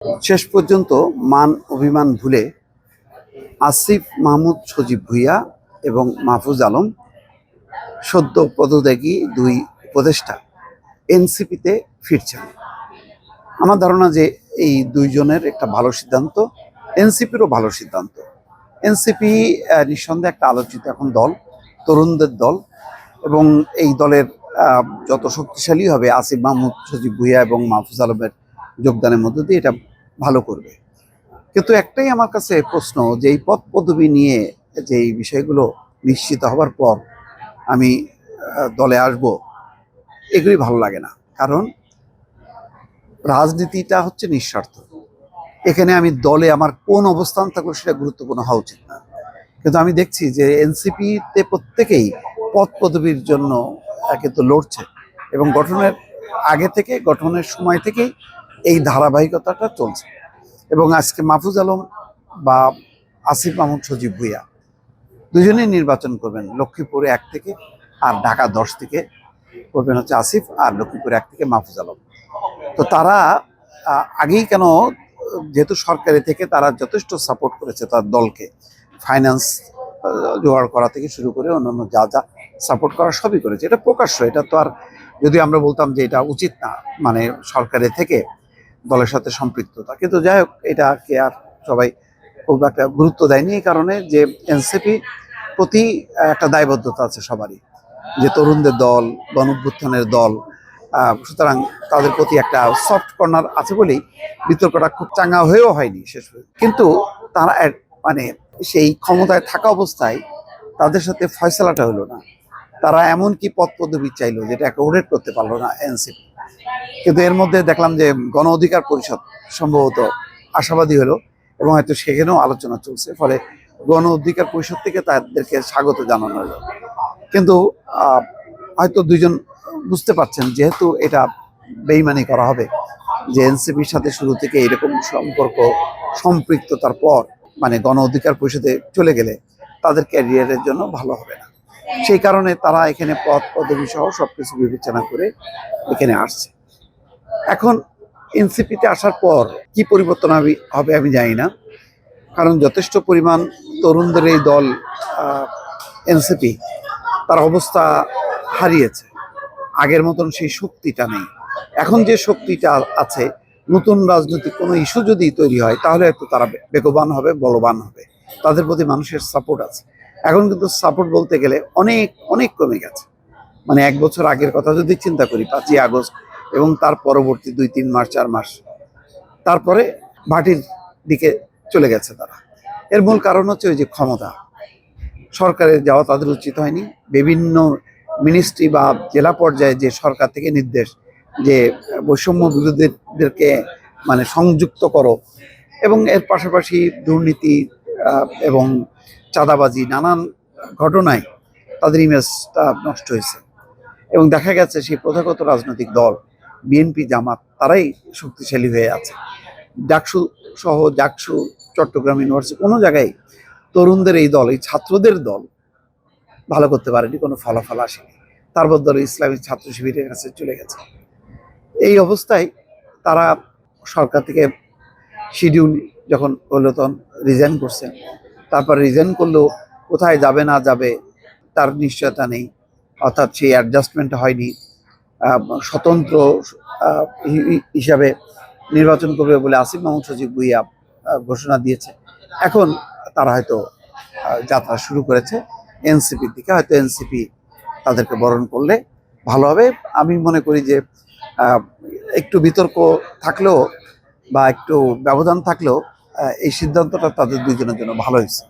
শেষ পর্যন্ত মান অভিমান ভুলে আসিফ মাহমুদ সজীব ভুঁইয়া এবং মাহফুজ আলম সদ্য পদত্যাগী দুই উপদেষ্টা এনসিপিতে ফিরছেন। আমার ধারণা যে এই দুইজনের একটা ভালো সিদ্ধান্ত, এনসিপিরও ভালো সিদ্ধান্ত। এনসিপি নিঃসন্দেহে একটা আলোচিত এখন দল, তরুণদের দল, এবং এই দলের যত শক্তিশালী হবে আসিফ মাহমুদ সজীব ভুঁইয়া এবং মাহফুজ আলমের যোগদানের মধ্য দিয়ে এটা ভালো করবে। কিন্তু একটাই আমার কাছে প্রশ্ন, যে এই পদ পদবি নিয়ে যে এই বিষয়গুলো নিশ্চিত হবার পর আমি দলে আসব, এগুলি ভালো লাগে না। কারণ রাজনীতিটা হচ্ছে নিঃস্বার্থ। এখানে আমি দলে আমার কোন অবস্থান থাকলে সেটা গুরুত্বপূর্ণ হওয়া উচিত না। কিন্তু আমি দেখছি যে এনসিপিতে প্রত্যেকেই পদ পদবীর জন্য কিন্তু লড়ছে, এবং গঠনের আগে থেকে, গঠনের সময় থেকেই এই ধারাবাহিকতাটা চলছে। এবং আজকে মাহফুজ আলম বা আসিফ মাহমুদ সজীব ভুঁইয়া দুজনেই নির্বাচন করবেন লক্ষ্মীপুরে 1 থেকে, আর ঢাকা 10 থেকে করবেন হচ্ছে আসিফ, আর লক্ষ্মীপুরে 1 থেকে মাহফুজ আলম। তো তারা আগেই কেন, যেহেতু সরকারি থেকে তারা যথেষ্ট সাপোর্ট করেছে তার দলকে, ফাইন্যান্স জোগাড় করা থেকে শুরু করে অন্যান্য যা যা সাপোর্ট করা সবই করেছে, এটা প্রকাশ্য। এটা তো আর যদি আমরা বলতাম যে এটা উচিত না, মানে সরকারি থেকে দলের সাথে সম্পৃক্ততা, কিন্তু যাই হোক, এটাকে আর সবাই খুব একটা গুরুত্ব দেয়নি। এই কারণে যে এনসিপি প্রতি একটা দায়বদ্ধতা আছে সবারই, যে তরুণদের দল, গণঅভ্যুত্থানের দল, সুতরাং তাদের প্রতি একটা সফট কর্নার আছে বলেই বিতর্কটা খুব চাঙ্গা হয়েও হয়নি শেষ পর্যন্ত। কিন্তু তারা মানে সেই ক্ষমতায় থাকা অবস্থায় তাদের সাথে ফয়সালাটা হলো না। তারা এমন কি পদ পদবি চাইলো যেটা অ্যাকোমোডেট করতে পারলো না এনসিপি। কিন্তু এর মধ্যে দেখলাম যে গণ অধিকার পরিষদ সম্ভবত আশাবাদী হলো, এবং হয়তো সেখানেও আলোচনা চলছে, ফলে গণ অধিকার পরিষদ থেকে তাদেরকে স্বাগত জানানো হলো। কিন্তু হয়তো দুইজন বুঝতে পারছেন, যেহেতু এটা বেইমানি করা হবে, যে এনসিপির সাথে শুরু থেকে এরকম সম্পর্ক সম্পৃক্ততার পর মানে গণ অধিকার পরিষদে চলে গেলে তাদের ক্যারিয়ারের জন্য ভালো হবে না। সেই কারণে তারা এখানে পদ পদবি সহ সবকিছু বিবেচনা করে এখানে আসছে। এখন এনসিপিতে আসার পর কি পরিবর্তন হবে আমি জানি না, কারণ যথেষ্ট পরিমাণ তরুণদের এই দল এনসিপি তার অবস্থা হারিয়েছে। আগের মতন সেই শক্তিটা নেই। এখন যে শক্তিটা আছে, নতুন রাজনৈতিক কোনো ইস্যু যদি তৈরি হয় তাহলে হয়তো তারা বেগবান হবে, বলবান হবে, তাদের প্রতি মানুষের সাপোর্ট আছে। এখন কিন্তু সাপোর্ট বলতে গেলে অনেক অনেক কমে গেছে। মানে 1 বছর আগের কথা যদি চিন্তা করি, 5ই আগস্ট এবং তার পরবর্তী 2-3 মাস 4 মাস, তারপরে ভাটির দিকে চলে গেছে তারা। এর মূল কারণ হচ্ছে ওই যে ক্ষমতা, সরকারে যাওয়া তাদের উচিত হয়নি। বিভিন্ন মিনিস্ট্রি বা জেলা পর্যায়ে যে সরকার থেকে নির্দেশ, যে বৈষম্য বিরোধীদেরকে মানে সংযুক্ত করো, এবং এর পাশাপাশি দুর্নীতি এবং চাঁদাবাজি নানান ঘটনায় তাদের ইমেজটা নষ্ট হয়েছে। এবং দেখা গেছে সেই প্রথাগত রাজনৈতিক দল বিএনপি, জামাত, তারাই শক্তিশালী হয়ে আছে। ডাকসু সহ, ডাকসু, চট্টগ্রাম ইউনিভার্সিটি, কোনো জায়গায় তরুণদের এই দল, এই ছাত্রদের দল ভালো করতে পারেনি, কোনো ফলাফল আসেনি। তার বদলে ইসলামী ছাত্র শিবিরের কাছে চলে গেছে। এই অবস্থায় তারা সরকার থেকে শিডিউল যখন হলো তখন রিজাইন করছে। তারপর রিজাইন করলেও কোথায় যাবে না যাবে তার নিশ্চয়তা নেই, অর্থাৎ সেই অ্যাডজাস্টমেন্ট হয়নি। স্বতন্ত্র হিসাবে নির্বাচন করবে বলে আসিফ মাহমুদ সজীব ভুঁইয়া ঘোষণা দিয়েছে। এখন তারা হয়তো যাত্রা শুরু করেছে এনসিপির দিকে। হয়তো এনসিপি তাদেরকে বরণ করলে ভালো হবে। আমি মনে করি যে একটু বিতর্ক থাকলেও বা একটু ব্যবধান থাকলেও এই সিদ্ধান্তটা তাদের দুইজনের জন্য ভালো হয়েছে।